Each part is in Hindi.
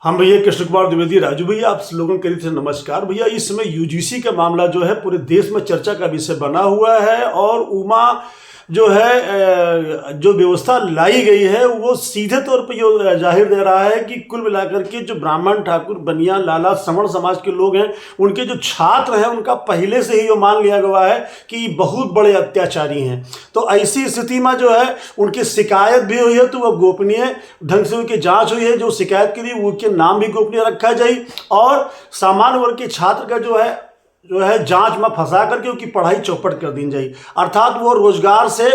हम भैया कृष्ण कुमार द्विवेदी राजू भैया आप लोगों के लिए नमस्कार। भैया इस समय यूजीसी का मामला जो है पूरे देश में चर्चा का विषय बना हुआ है और उमा जो है जो व्यवस्था लाई गई है वो सीधे तौर पर ये जाहिर दे रहा है कि कुल मिलाकर के जो ब्राह्मण ठाकुर बनियान लाला सवर्ण समाज के लोग हैं उनके जो छात्र हैं उनका पहले से ही ये मान लिया गया है कि बहुत बड़े अत्याचारी हैं। तो ऐसी स्थिति में जो है उनकी शिकायत भी हुई है तो वह गोपनीय ढंग से उनकी जांच हुई है। जो शिकायत के लिए उनके नाम भी गोपनीय रखा जाए और सामान्य वर्ग के छात्र का जो है जांच में फंसा करके उनकी पढ़ाई चौपट कर दी जाए, अर्थात वो रोजगार से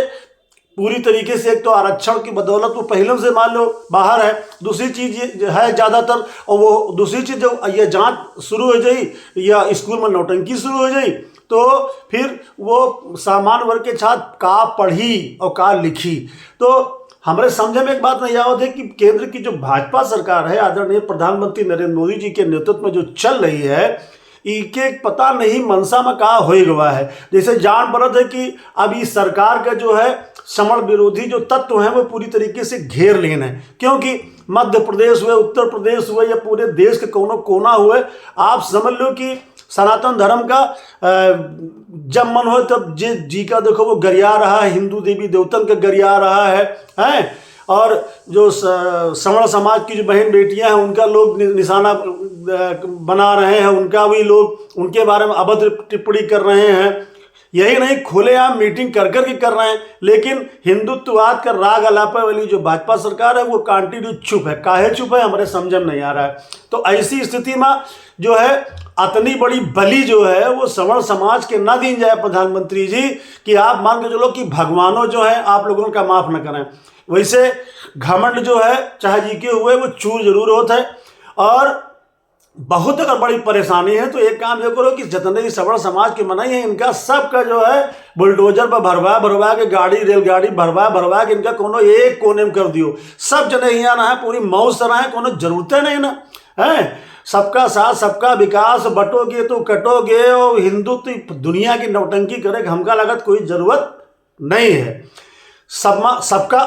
पूरी तरीके से, एक तो आरक्षण की बदौलत वो पहले से मान लो बाहर है, दूसरी चीज ये है ज़्यादातर, और वो दूसरी चीज जब ये जांच शुरू हो जाए या स्कूल में नौटंकी शुरू हो जाए तो फिर वो सामान्य वर्ग के छात्र का पढ़ी और का लिखी। तो हमारे समझ में एक बात नहीं आवत है कि केंद्र की जो भाजपा सरकार है आदरणीय प्रधानमंत्री नरेंद्र मोदी जी के नेतृत्व में जो चल रही है इनके पता नहीं मनसा में कहा हो गया है। जैसे जान पड़त है कि अब इस सरकार का जो है समण विरोधी जो तत्व हैं वो पूरी तरीके से घेर लेना है, क्योंकि मध्य प्रदेश हुए, उत्तर प्रदेश हुए या पूरे देश के कोनो कोना हुए, आप समझ लो कि सनातन धर्म का जब मन हो तब जी का देखो वो गरिया रहा है, हिंदू देवी देवतन का गरिया रहा है और जो सवर्ण समाज की जो बहन बेटियां हैं उनका लोग निशाना बना रहे हैं, उनका भी लोग उनके बारे में अभद्र टिप्पणी कर रहे हैं। यही नहीं, खुलेआम मीटिंग कर रहे हैं, लेकिन हिंदुत्ववाद का राग अलापे वाली जो भाजपा सरकार है वो कंटिन्यू चुप है। काहे चुप है हमारे समझ में नहीं आ रहा है। तो ऐसी स्थिति में जो है इतनी बड़ी बलि जो है वो सवर्ण समाज के ना दी जाए प्रधानमंत्री जी कि आप मान के चलो कि भगवानों जो है आप लोगों का माफ न करें। वैसे घमंड जो है चाहे जी के हुए वो चूर जरूर होता है और बहुत अगर बड़ी परेशानी है तो एक काम ये करो कि जितने भी सवर्ण समाज के मनाई है इनका सबका जो है बुलडोजर पर भरवा के गाड़ी रेलगाड़ी भरवा के इनका कोनो एक कोने में कर दियो। सब जने यहाँ ना है पूरी मौज तरह है, कोनो जरूरत नहीं ना है। सबका साथ सबका विकास, बटोगे तो कटोगे और हिंदुत्व दुनिया की नौटंकी करे हमका लगत कोई जरूरत नहीं है। सबका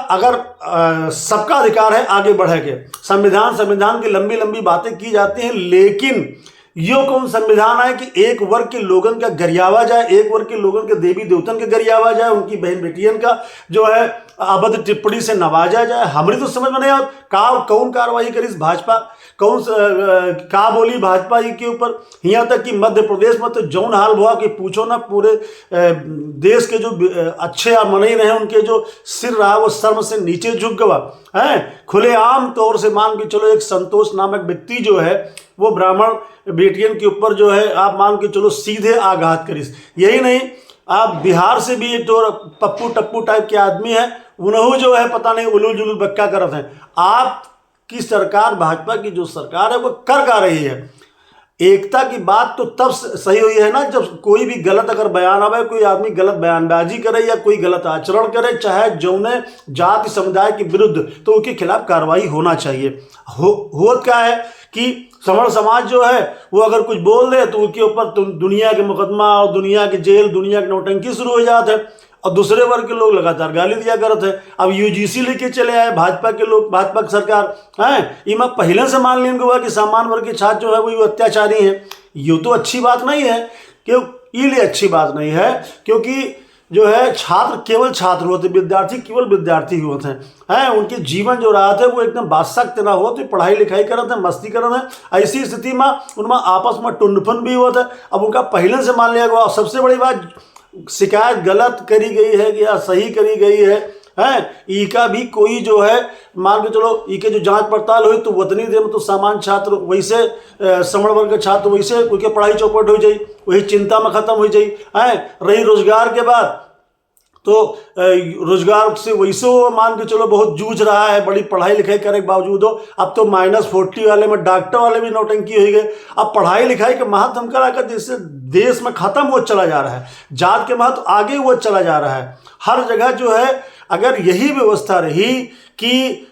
अधिकार है आगे बढ़े के। संविधान की लंबी लंबी बातें की जाती हैं, लेकिन यो कौन संविधान है कि एक वर्ग के लोगन का गरियावा जाए, एक वर्ग के लोगन के देवी देवतन के गरियावा जाए, उनकी बहन बेटियन का जो है अभद्र टिप्पणी से नवाजा जाए। हमारी तो समझ में नहीं आता कौन कार्रवाई करी भाजपा, कौन का बोली भाजपा के ऊपर। यहाँ तक कि मध्य प्रदेश में तो जौन हाल हुआ कि पूछो ना, पूरे देश के जो अच्छे या मनई रहे उनके जो सिर रहा वो शर्म से नीचे झुक गया है। खुलेआम तौर से मान के चलो एक संतोष नामक व्यक्ति जो है वो ब्राह्मण बेटियन के ऊपर जो है आप मान के चलो सीधे आघात करिस। यही नहीं, आप बिहार से भी तो पप्पू टप्पू टाइप के आदमी है, उन्होंने जो है पता नहीं उलूल जुलूल बक्का करत हैं। आपकी सरकार, भाजपा की जो सरकार है वो कर रही है। एकता की बात तो तब सही हुई है ना जब कोई भी गलत अगर बयान आवे, कोई आदमी गलत बयानबाजी करे या कोई गलत आचरण करे, चाहे जौने जाति समुदाय के विरुद्ध, तो उसके खिलाफ कार्रवाई होना चाहिए। होत क्या है कि सवर्ण समाज जो है वो अगर कुछ बोल दे तो उसके ऊपर दुनिया के मुकदमा और दुनिया के जेल, दुनिया की नौटंकी शुरू हो जाते हैं और दूसरे वर्ग के लोग लगातार गाली दिया करते हैं। अब यूजीसी लेके चले आए भाजपा के लोग, भाजपा की सरकार है, ये मैं पहले से मान लिया हुआ कि सामान्य वर्ग के छात्र जो है वो अत्याचारी हैं। ये तो अच्छी बात नहीं है, क्यों ये अच्छी बात नहीं है क्योंकि जो है छात्र केवल छात्र होते, विद्यार्थी केवल विद्यार्थी होते हैं। उनके जीवन जो रहा था वो एकदम बादशाह ना हो, तो पढ़ाई लिखाई करते हैं, मस्ती करते हैं। ऐसी स्थिति में उनमें आपस में टुंडफन भी होता है। अब उनका पहले से मान लिया गया। सबसे बड़ी बात, शिकायत गलत करी गई है या सही करी गई है ईका भी कोई जो है मान के चलो ईके जो जांच पड़ताल हुई तो उतनी देर में तो सामान्य छात्र वैसे सवर्ण वर्ग के छात्र वैसे उनके पढ़ाई चौपट हो जाए, वही चिंता में खत्म हो जाए। रही रोजगार के बाद तो रोजगार से वैसे वो मान के चलो बहुत जूझ रहा है, बड़ी पढ़ाई लिखाई करने के बावजूद हो। अब तो -40 वाले में डॉक्टर वाले भी नौटंकी हो गए। अब पढ़ाई लिखाई के महत्व हम करा कर देश में खत्म हो चला जा रहा है, जात के महत्व आगे वो चला जा रहा है। हर जगह जो है अगर यही व्यवस्था रही कि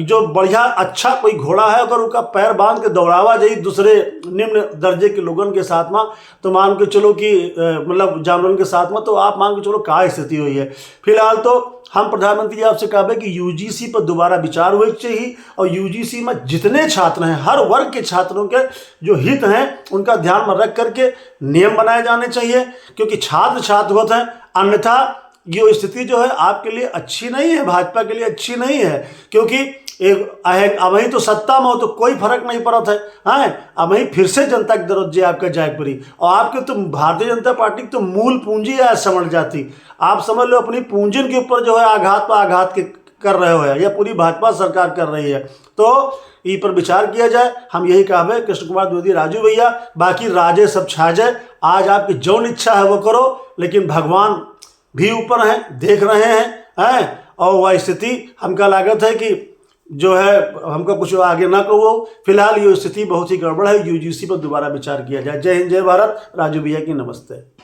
जो बढ़िया अच्छा कोई घोड़ा है अगर उसका पैर बांध के दौड़ावा जाए दूसरे निम्न दर्जे के लोगन के साथ में, तो मान के चलो कि मतलब जानवरों के साथ में, तो आप मान के चलो क्या स्थिति हुई है। फिलहाल तो हम प्रधानमंत्री आपसे कहबे कि यूजीसी पर दोबारा विचार होना चाहिए और यूजीसी में जितने छात्र हैं हर वर्ग के छात्रों के जो हित हैं उनका ध्यान में रख करके नियम बनाए जाने चाहिए, क्योंकि छात्र छात्र होते हैं, अन्यथा ये स्थिति जो है आपके लिए अच्छी नहीं है, भाजपा के लिए अच्छी नहीं है। क्योंकि एक अब वही तो सत्ता में हो तो कोई फर्क नहीं पड़ता है, अब वही फिर से जनता की दरवाजे आपका जाए पड़ी और आपके तो भारतीय जनता पार्टी की तो मूल पूंजी है समझ जाती। आप समझ लो अपनी पूंजी के ऊपर जो है आघात पर आघात के कर रहे हो या पूरी भाजपा सरकार कर रही है, तो ई पर विचार किया जाए। हम यही कहे कृष्ण कुमार द्विवेदी राजू भैया, बाकी राजे सब छा जाए, आज आपकी जौन इच्छा है वो करो, लेकिन भगवान भी ऊपर हैं, देख रहे हैं और वह स्थिति हमका लागत है कि जो है हमको कुछ आगे ना कहो। फिलहाल ये स्थिति बहुत ही गड़बड़ है, यूजीसी पर दोबारा विचार किया जाए। जय हिंद, जय भारत। राजू भैया की नमस्ते।